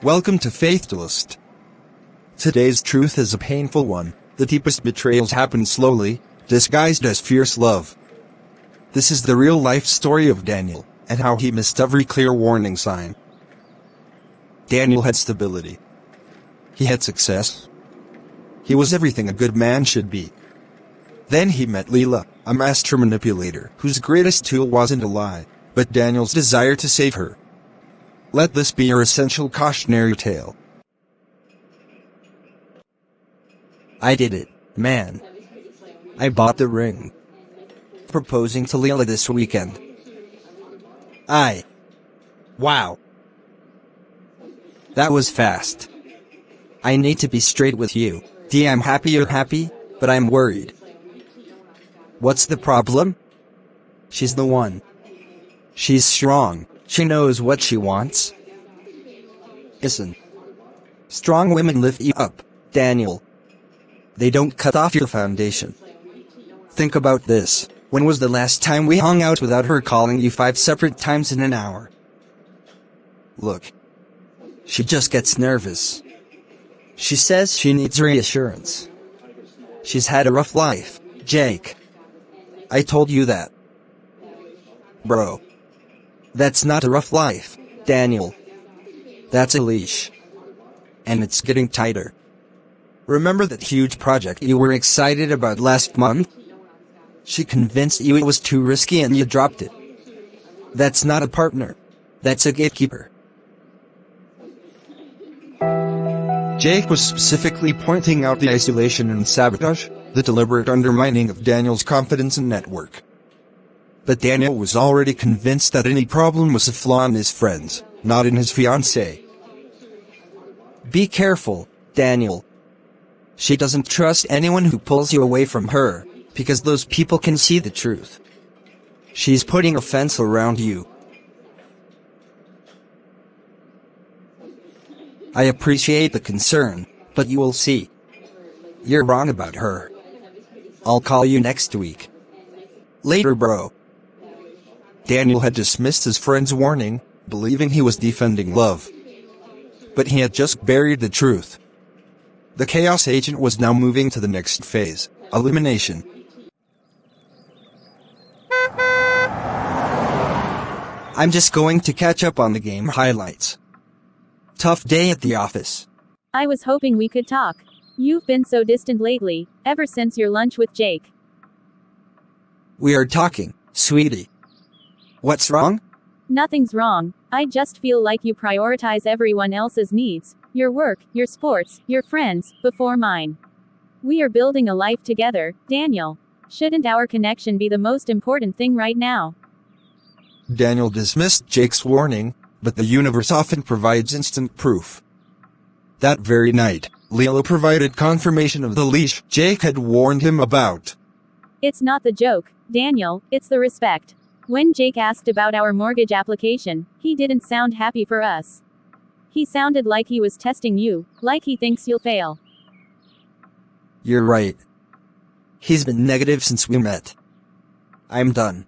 Welcome to FaithTalesT. Today's truth is a painful one. The deepest betrayals happen slowly, disguised as fierce love. This is the real-life story of Daniel, and how he missed every clear warning sign. Daniel had stability. He had success. He was everything a good man should be. Then he met Leela, a master manipulator, whose greatest tool wasn't a lie, but Daniel's desire to save her. Let this be your essential cautionary tale. I did it, man. I bought the ring. Proposing to Leela this weekend. Wow. That was fast. I need to be straight with you. I'm happy you're happy, but I'm worried. What's the problem? She's the one. She's strong. She knows what she wants. Listen. Strong women lift you up, Daniel. They don't cut off your foundation. Think about this. When was the last time we hung out without her calling you 5 separate times in an hour? Look. She just gets nervous. She says she needs reassurance. She's had a rough life, Jake. I told you that. Bro. That's not a rough life, Daniel. That's a leash. And it's getting tighter. Remember that huge project you were excited about last month? She convinced you it was too risky and you dropped it. That's not a partner. That's a gatekeeper. Jake was specifically pointing out the isolation and sabotage, the deliberate undermining of Daniel's confidence and network. But Daniel was already convinced that any problem was a flaw in his friends, not in his fiancée. Be careful, Daniel. She doesn't trust anyone who pulls you away from her, because those people can see the truth. She's putting a fence around you. I appreciate the concern, but you will see. You're wrong about her. I'll call you next week. Later, bro. Daniel had dismissed his friend's warning, believing he was defending love. But he had just buried the truth. The chaos agent was now moving to the next phase, elimination. I'm just going to catch up on the game highlights. Tough day at the office. I was hoping we could talk. You've been so distant lately, ever since your lunch with Jake. We are talking, sweetie. What's wrong? Nothing's wrong. I just feel like you prioritize everyone else's needs, your work, your sports, your friends, before mine. We are building a life together, Daniel. Shouldn't our connection be the most important thing right now? Daniel dismissed Jake's warning, but the universe often provides instant proof. That very night, Leela provided confirmation of the leash Jake had warned him about. It's not the joke, Daniel, it's the respect. When Jake asked about our mortgage application, he didn't sound happy for us. He sounded like he was testing you, like he thinks you'll fail. You're right. He's been negative since we met. I'm done.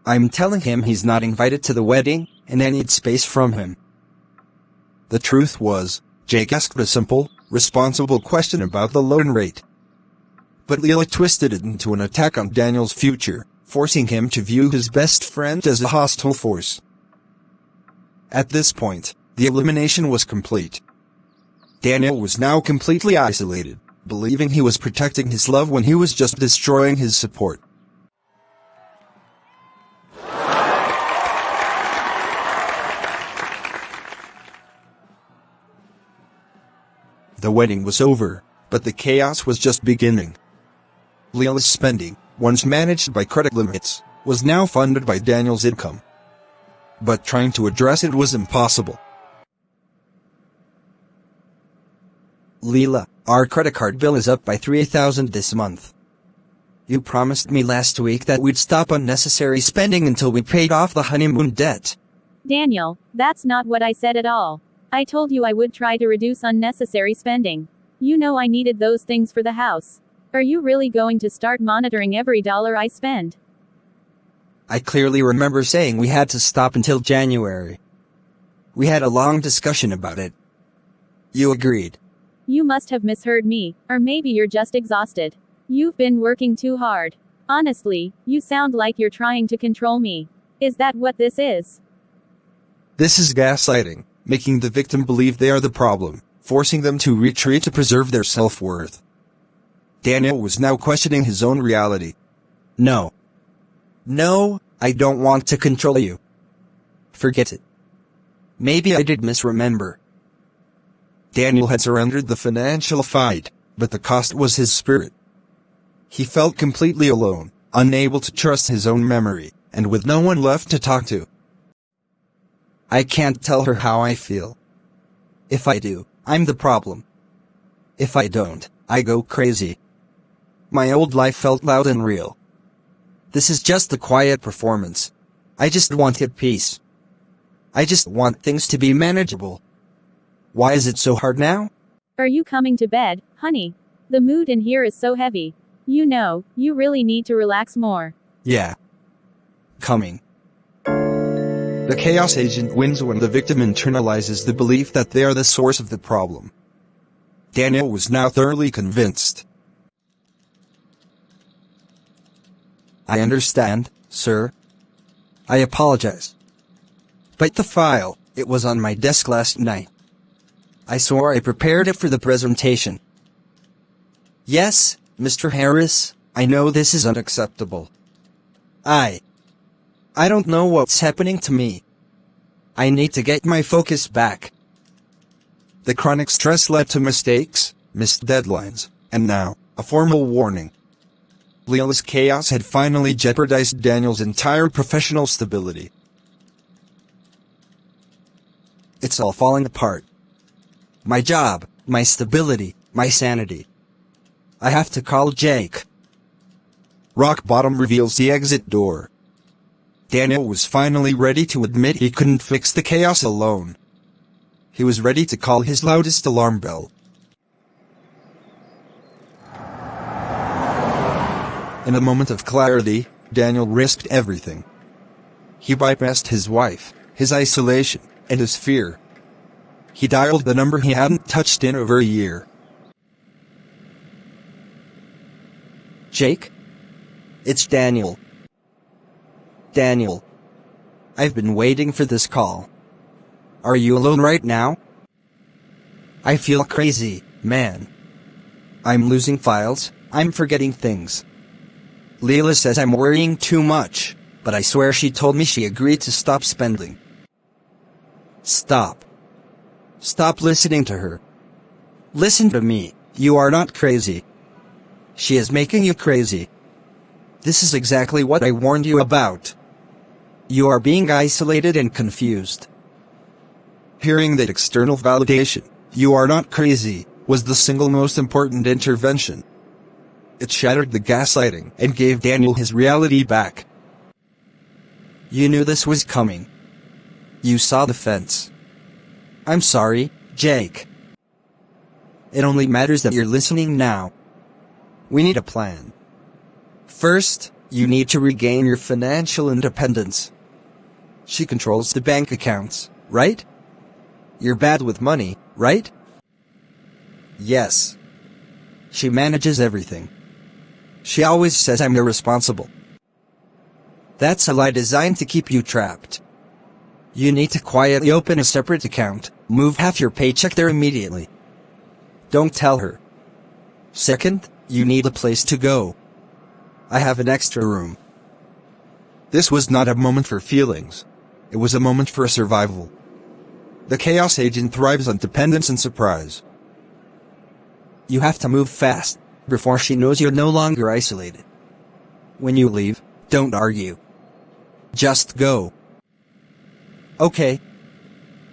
I'm telling him he's not invited to the wedding, and I need space from him. The truth was, Jake asked a simple, responsible question about the loan rate. But Leela twisted it into an attack on Daniel's future, forcing him to view his best friend as a hostile force. At this point, the elimination was complete. Daniel was now completely isolated, believing he was protecting his love when he was just destroying his support. The wedding was over, but the chaos was just beginning. Leela's spending, once managed by credit limits, was now funded by Daniel's income. But trying to address it was impossible. Leela, our credit card bill is up by $3,000 this month. You promised me last week that we'd stop unnecessary spending until we paid off the honeymoon debt. Daniel, that's not what I said at all. I told you I would try to reduce unnecessary spending. You know I needed those things for the house. Are you really going to start monitoring every dollar I spend? I clearly remember saying we had to stop until January. We had a long discussion about it. You agreed. You must have misheard me, or maybe you're just exhausted. You've been working too hard. Honestly, you sound like you're trying to control me. Is that what this is? This is gaslighting, making the victim believe they are the problem, forcing them to retreat to preserve their self-worth. Daniel was now questioning his own reality. No. No, I don't want to control you. Forget it. Maybe I did misremember. Daniel had surrendered the financial fight, but the cost was his spirit. He felt completely alone, unable to trust his own memory, and with no one left to talk to. I can't tell her how I feel. If I do, I'm the problem. If I don't, I go crazy. My old life felt loud and real. This is just a quiet performance. I just wanted peace. I just want things to be manageable. Why is it so hard now? Are you coming to bed, honey? The mood in here is so heavy. You know, you really need to relax more. Yeah. Coming. The chaos agent wins when the victim internalizes the belief that they are the source of the problem. Daniel was now thoroughly convinced. I understand, sir. I apologize. But the file, it was on my desk last night. I swore I prepared it for the presentation. Yes, Mr. Harris, I know this is unacceptable. I don't know what's happening to me. I need to get my focus back. The chronic stress led to mistakes, missed deadlines, and now, a formal warning. Leila's chaos had finally jeopardized Daniel's entire professional stability. It's all falling apart. My job, my stability, my sanity. I have to call Jake. Rock bottom reveals the exit door. Daniel was finally ready to admit he couldn't fix the chaos alone. He was ready to call his loudest alarm bell. In a moment of clarity, Daniel risked everything. He bypassed his wife, his isolation, and his fear. He dialed the number he hadn't touched in over a year. Jake? It's Daniel. Daniel. I've been waiting for this call. Are you alone right now? I feel crazy, man. I'm losing files, I'm forgetting things. Leila says I'm worrying too much, but I swear she told me she agreed to stop spending. Stop. Stop listening to her. Listen to me, you are not crazy. She is making you crazy. This is exactly what I warned you about. You are being isolated and confused. Hearing that external validation, "You are not crazy," was the single most important intervention. It shattered the gaslighting and gave Daniel his reality back. You knew this was coming. You saw the fence. I'm sorry, Jake. It only matters that you're listening now. We need a plan. First, you need to regain your financial independence. She controls the bank accounts, right? You're bad with money, right? Yes. She manages everything. She always says I'm irresponsible. That's a lie designed to keep you trapped. You need to quietly open a separate account, move half your paycheck there immediately. Don't tell her. Second, you need a place to go. I have an extra room. This was not a moment for feelings. It was a moment for survival. The chaos agent thrives on dependence and surprise. You have to move fast, before she knows you're no longer isolated. When you leave, don't argue. Just go. Okay.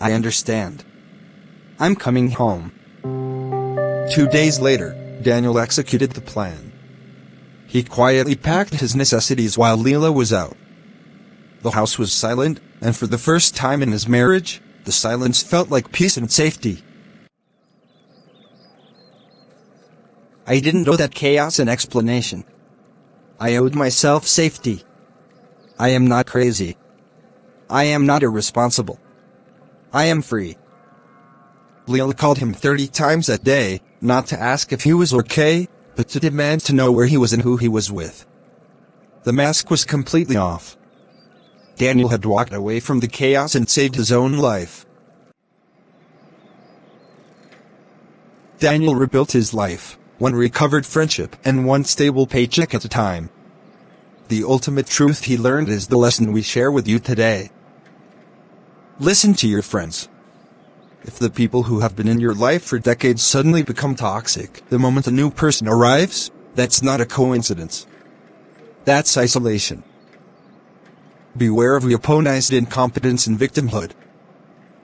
I understand. I'm coming home. 2 days later, Daniel executed the plan. He quietly packed his necessities while Leila was out. The house was silent, and for the first time in his marriage, the silence felt like peace and safety. I didn't owe that chaos an explanation. I owed myself safety. I am not crazy. I am not irresponsible. I am free. Leela called him 30 times that day, not to ask if he was okay, but to demand to know where he was and who he was with. The mask was completely off. Daniel had walked away from the chaos and saved his own life. Daniel rebuilt his life, one recovered friendship and one stable paycheck at a time. The ultimate truth he learned is the lesson we share with you today. Listen to your friends. If the people who have been in your life for decades suddenly become toxic the moment a new person arrives, that's not a coincidence. That's isolation. Beware of weaponized incompetence and victimhood.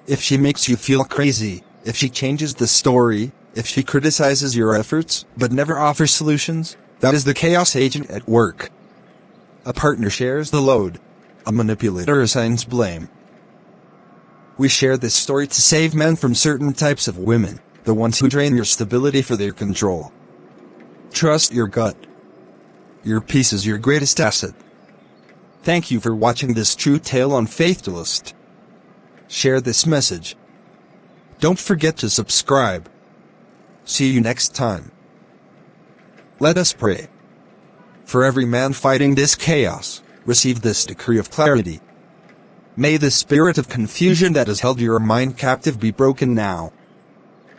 If she makes you feel crazy, if she changes the story, if she criticizes your efforts but never offers solutions, that is the chaos agent at work. A partner shares the load. A manipulator assigns blame. We share this story to save men from certain types of women, the ones who drain your stability for their control. Trust your gut. Your peace is your greatest asset. Thank you for watching this true tale on FaithTalesT. Share this message. Don't forget to subscribe. See you next time. Let us pray. For every man fighting this chaos, receive this decree of clarity. May the spirit of confusion that has held your mind captive be broken now.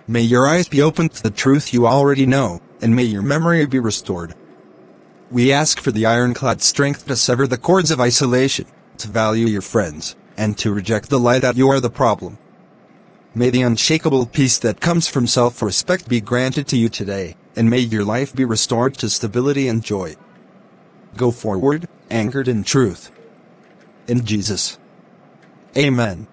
May your eyes be opened to the truth you already know, and may your memory be restored. We ask for the ironclad strength to sever the cords of isolation, to value your friends, and to reject the lie that you are the problem. May the unshakable peace that comes from self-respect be granted to you today, and may your life be restored to stability and joy. Go forward, anchored in truth. In Jesus. Amen.